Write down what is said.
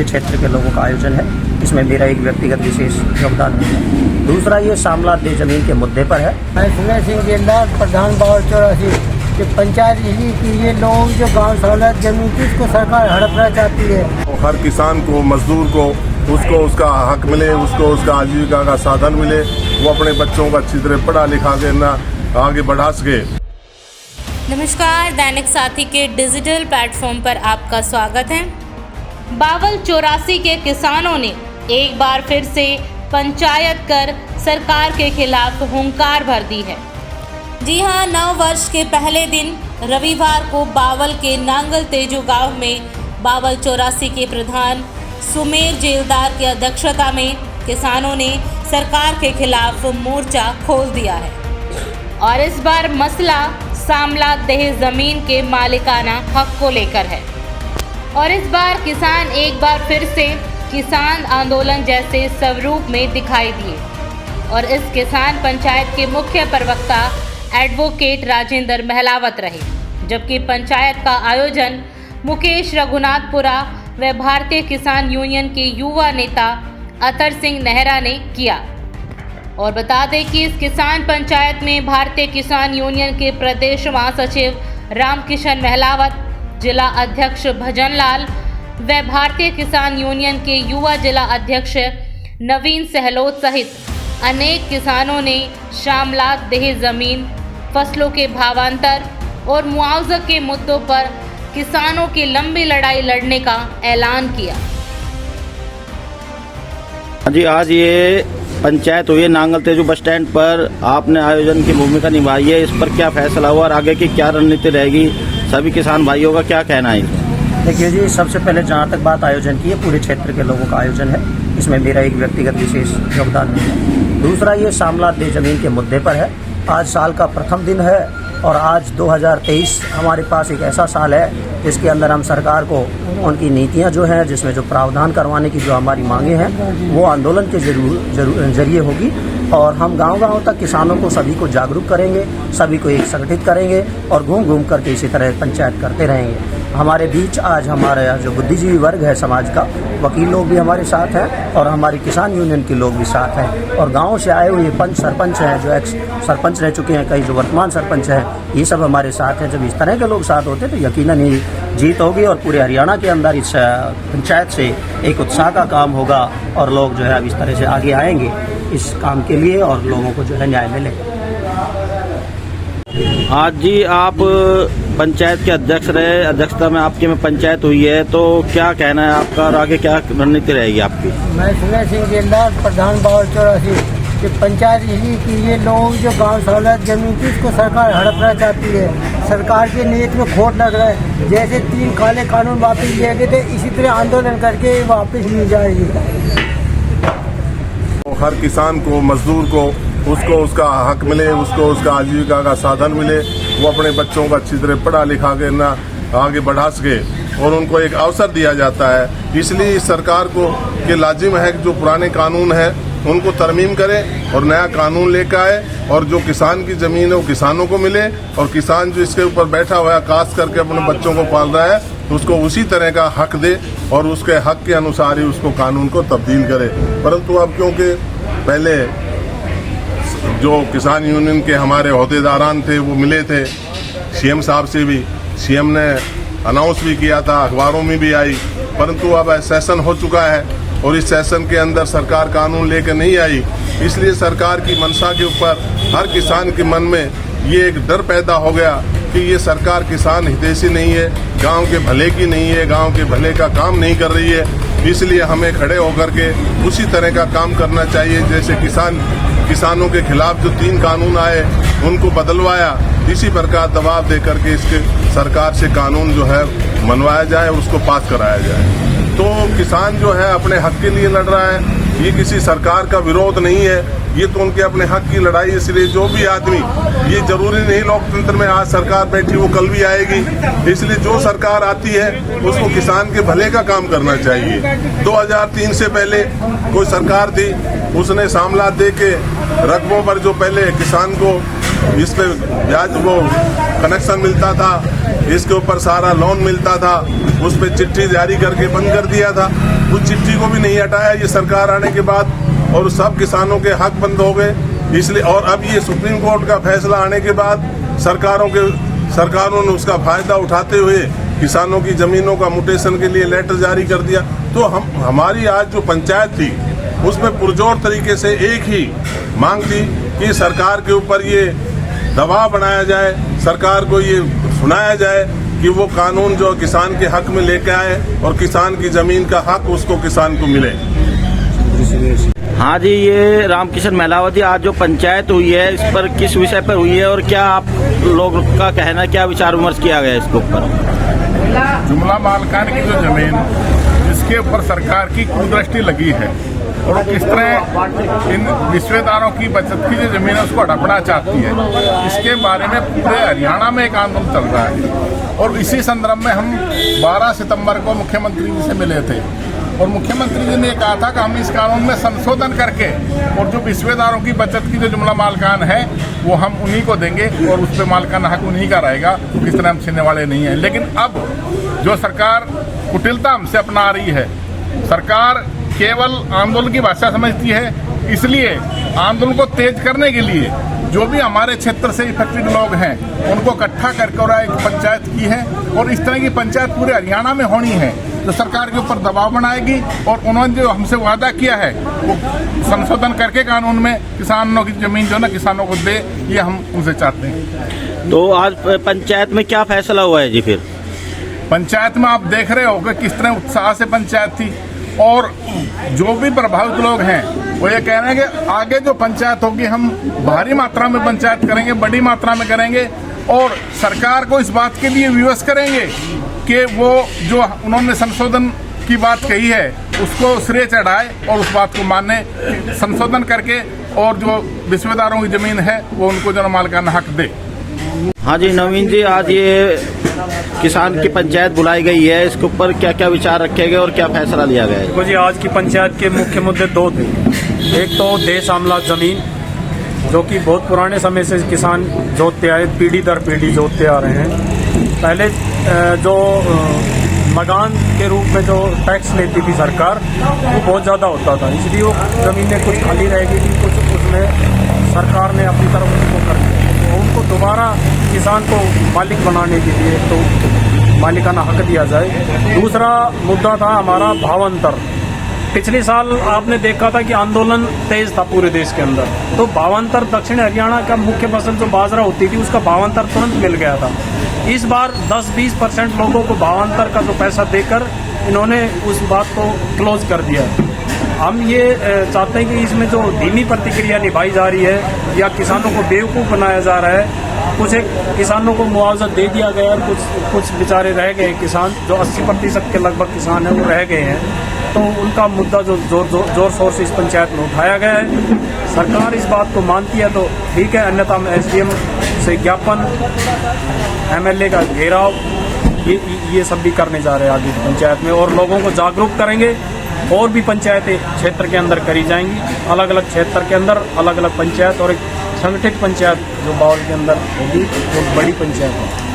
क्षेत्र के लोगों का आयोजन है। इसमें मेरा एक व्यक्तिगत विशेष योगदान नहीं है। दूसरा, ये शामला दे जमीन के मुद्दे पर है। मैं सुमेर सिंह गेंदार, प्रधान बावल 84 कि पंचायत यही कि ये लोग जो गांव सहूलत जमीन थी उसको सरकार हड़पना चाहती है। हर किसान को, मजदूर को, उसको उसका हक मिले, उसको उसका आजीविका का साधन मिले, वो अपने बच्चों को अच्छी तरह पढ़ा लिखा के ना आगे बढ़ा सके। नमस्कार, दैनिक साथी के डिजिटल प्लेटफॉर्म पर आपका स्वागत है। बावल 84 के किसानों ने एक बार फिर से पंचायत कर सरकार के खिलाफ हुंकार भर दी है। जी हां, नव वर्ष के पहले दिन रविवार को बावल के नांगल तेजू गांव में बावल 84 के प्रधान सुमेर जेलदार की अध्यक्षता में किसानों ने सरकार के खिलाफ मोर्चा खोल दिया है और इस बार मसला शामला देह जमीन के मालिकाना हक को लेकर है। और इस बार किसान एक बार फिर से किसान आंदोलन जैसे स्वरूप में दिखाई दिए और इस किसान पंचायत के मुख्य प्रवक्ता एडवोकेट राजेंद्र महलावत रहे, जबकि पंचायत का आयोजन मुकेश रघुनाथपुरा व भारतीय किसान यूनियन के युवा नेता अतर सिंह नेहरा ने किया। और बता दें कि इस किसान पंचायत में भारतीय किसान यूनियन के प्रदेश महासचिव रामकिशन महलावत, जिला अध्यक्ष भजन लाल व भारतीय किसान यूनियन के युवा जिला अध्यक्ष नवीन सहलोत सहित अनेक किसानों ने शामला देह जमीन, फसलों के भावांतर और मुआवजा के मुद्दों पर किसानों की लंबी लड़ाई लड़ने का ऐलान किया। जी, आज ये पंचायत हुई है नांगल तेजू बस स्टैंड पर, आपने आयोजन की भूमिका निभाई है। इस पर क्या फैसला हुआ और आगे की क्या रणनीति रहेगी, सभी किसान भाइयों का क्या कहना है? देखिए जी, सबसे पहले जहाँ तक बात आयोजन की है, पूरे क्षेत्र के लोगों का आयोजन है। इसमें मेरा एक व्यक्तिगत विशेष योगदान नहीं है। दूसरा, ये शामला दे जमीन के मुद्दे पर है। आज साल का प्रथम दिन है और आज 2023 हमारे पास एक ऐसा साल है जिसके अंदर हम सरकार को उनकी नीतियां जो हैं, जिसमें जो प्रावधान करवाने की जो हमारी मांगे हैं, वो आंदोलन के जरिए होगी और हम गांव-गांव तक किसानों को सभी को जागरूक करेंगे, सभी को एक संगठित करेंगे और घूम करके इसी तरह पंचायत करते रहेंगे। हमारे बीच आज हमारे जो बुद्धिजीवी वर्ग है समाज का, वकील लोग भी हमारे साथ हैं और हमारी किसान यूनियन के लोग भी साथ हैं और गांव से आए हुए पंच सरपंच हैं, जो एक्स सरपंच रह चुके हैं, कई जो वर्तमान सरपंच हैं, ये सब हमारे साथ हैं। जब इस तरह के लोग साथ होते तो यकीनन ही जीत होगी और पूरे हरियाणा के अंदर इस पंचायत से एक उत्साह का काम होगा और लोग जो है अब इस तरह से आगे आएंगे इस काम के लिए और लोगों को जो है न्याय मिलेगा। आज जी आप पंचायत के अध्यक्ष रहे, अध्यक्षता में आपकी में पंचायत हुई है, तो क्या कहना है आपका और आगे क्या रणनीति रहेगी आपकी? मैं सुमेर सिंह गेंदार, प्रधान बावल 84 कि पंचायत यही कि ये लोग जो गांव सहूलत जमीन थी उसको सरकार हड़पना चाहती है। सरकार के नीयत में खोट लग रहा है। जैसे 3 काले कानून वापस लिए गए थे, इसी तरह आंदोलन करके वापस ली जाएगी। हर किसान को, मजदूर को, उसको उसका हक मिले, उसको उसका आजीविका का साधन मिले, वो अपने बच्चों को अच्छी तरह पढ़ा लिखा के ना आगे बढ़ा सके और उनको एक अवसर दिया जाता है। इसलिए सरकार को ये लाजिम है कि जो पुराने कानून है उनको तरमीम करे और नया कानून लेकर आए और जो किसान की जमीन है वो किसानों को मिले और किसान जो इसके ऊपर बैठा हुआ है, काश्त करके अपने बच्चों को पाल रहा है, उसको उसी तरह का हक दे और उसके हक के अनुसार ही उसको कानून को तब्दील करे। परंतु अब क्योंकि पहले जो किसान यूनियन के हमारे अहदेदारान थे वो मिले थे सीएम साहब से भी, सीएम ने अनाउंस भी किया था, अखबारों में भी आई, परंतु अब सेशन हो चुका है और इस सेशन के अंदर सरकार कानून लेकर नहीं आई। इसलिए सरकार की मंशा के ऊपर हर किसान के मन में ये एक डर पैदा हो गया कि ये सरकार किसान हितैषी नहीं है, गांव के भले की नहीं है, गांव के भले का काम नहीं कर रही है। इसलिए हमें खड़े होकर के उसी तरह का काम करना चाहिए जैसे किसानों के खिलाफ जो 3 कानून आए उनको बदलवाया, इसी प्रकार दबाव दे करके इसके सरकार से कानून जो है मनवाया जाए और उसको पास कराया जाए। तो किसान जो है अपने हक के लिए लड़ रहा है, ये किसी सरकार का विरोध नहीं है, ये तो उनके अपने हक की लड़ाई। इसलिए जो भी आदमी, ये जरूरी नहीं लोकतंत्र में आज सरकार बैठी वो कल भी आएगी, इसलिए जो सरकार आती है उसको किसान के भले का काम करना चाहिए। 2003 से पहले कोई सरकार थी, उसने शामला दे के रकबों पर जो पहले किसान को इस पे ब्याज वो कनेक्शन मिलता था, इसके ऊपर सारा लोन मिलता था, उस पे चिट्ठी जारी करके बंद कर दिया था। उस चिट्ठी को भी नहीं हटाया ये सरकार आने के बाद, और सब किसानों के हक बंद हो गए। इसलिए और अब ये सुप्रीम कोर्ट का फैसला आने के बाद सरकारों ने उसका फायदा उठाते हुए किसानों की जमीनों का म्यूटेशन के लिए लेटर जारी कर दिया। तो हमारी आज जो पंचायत थी उसमें पुरजोर तरीके से एक ही मांग थी कि सरकार के ऊपर ये दबाव बनाया जाए, सरकार को ये सुनाया जाए कि वो कानून जो किसान के हक में लेके आए और किसान की जमीन का हक उसको किसान को मिले। हाँ जी, ये रामकिशन महिलावती आज जो पंचायत हुई है इस पर किस विषय पर हुई है और क्या आप लोगों का कहना, क्या विचार विमर्श किया गया इसके ऊपर? जुमला मालकान की जो जमीन जिसके ऊपर सरकार की कुदृष्टि लगी है और किस तरह इन विश्वेदारों की बचत की जो जमीन है उसको हड़पना चाहती है, इसके बारे में पूरे हरियाणा में एक आंदोलन चल रहा है। और इसी संदर्भ में हम 12 सितंबर को मुख्यमंत्री जी से मिले थे और मुख्यमंत्री जी ने कहा था कि हम इस कानून में संशोधन करके और जो विश्वेदारों की बचत की जो जुमला मालकान है वो हम उन्हीं को देंगे और उस पर मालकान हक उन्हीं का रहेगा, किस तरह हम छीनने वाले नहीं हैं। लेकिन अब जो सरकार कुटिलता हमसे अपना रही है, सरकार केवल आंदोलन की भाषा समझती है, इसलिए आंदोलन को तेज करने के लिए जो भी हमारे क्षेत्र से इफेक्टेड लोग हैं उनको इकट्ठा करके और एक पंचायत की है और इस तरह की पंचायत पूरे हरियाणा में होनी है जो सरकार के ऊपर दबाव बनाएगी और उन्होंने जो हमसे वादा किया है वो संशोधन करके कानून में किसानों की जमीन जो ना किसानों को दे, ये हम उनसे चाहते हैं। तो आज पंचायत में क्या फैसला हुआ है जी? फिर पंचायत में आप देख रहे हो कि किस तरह उत्साह से पंचायत थी और जो भी प्रभावित लोग हैं वो ये कह रहे हैं कि आगे जो पंचायत होगी हम भारी मात्रा में पंचायत करेंगे, बड़ी मात्रा में करेंगे और सरकार को इस बात के लिए विवश करेंगे कि वो जो उन्होंने संशोधन की बात कही है उसको सिरे चढ़ाए और उस बात को माने, संशोधन करके और जो विश्वेदारों की जमीन है वो उनको जो मालिकाना हक दे। हाँ जी नवीन जी, आज ये किसान की पंचायत बुलाई गई है, इसके ऊपर क्या क्या विचार रखे गए और क्या फैसला लिया गया है? देखो जी, आज की पंचायत के मुख्य मुद्दे दो थे। एक तो देश आमला जमीन जो कि बहुत पुराने समय से किसान जोतते आए, पीढ़ी दर पीढ़ी जोतते आ रहे हैं। पहले जो मकान के रूप में जो टैक्स लेती थी सरकार वो बहुत ज़्यादा होता था, इसलिए वो ज़मीनें कुछ खाली रह गई थी, कुछ उसमें सरकार ने अपनी तरफ उनको कर दिया। तो उनको दोबारा किसान को मालिक बनाने के लिए तो मालिकाना हक दिया जाए। दूसरा मुद्दा था हमारा भावांतर। पिछले साल आपने देखा था कि आंदोलन तेज था पूरे देश के अंदर, तो भावांतर दक्षिण हरियाणा का मुख्य फसल जो बाजरा होती थी उसका भावांतर तुरंत मिल गया था। इस बार 10-20% लोगों को भावांतर का जो पैसा देकर इन्होंने उस बात को क्लोज कर दिया। हम ये चाहते हैं कि इसमें जो धीमी प्रतिक्रिया निभाई जा रही है या किसानों को बेवकूफ़ बनाया जा रहा है, कुछ एक किसानों को मुआवजा दे दिया गया और कुछ बेचारे रह गए किसान जो 80% के लगभग किसान हैं वो रह गए हैं, तो उनका मुद्दा जो जोर शोर से इस पंचायत में उठाया गया है। सरकार इस बात को मानती है तो ठीक है, अन्यथा हम SDM से ज्ञापन, MLA का घेराव ये सब भी करने जा रहे हैं आगे पंचायत में और लोगों को जागरूक करेंगे। और भी पंचायतें क्षेत्र के अंदर करी जाएंगी, अलग अलग क्षेत्र के अंदर अलग अलग पंचायत और एक संगठित पंचायत जो बावल के अंदर होगी वो बड़ी पंचायत है।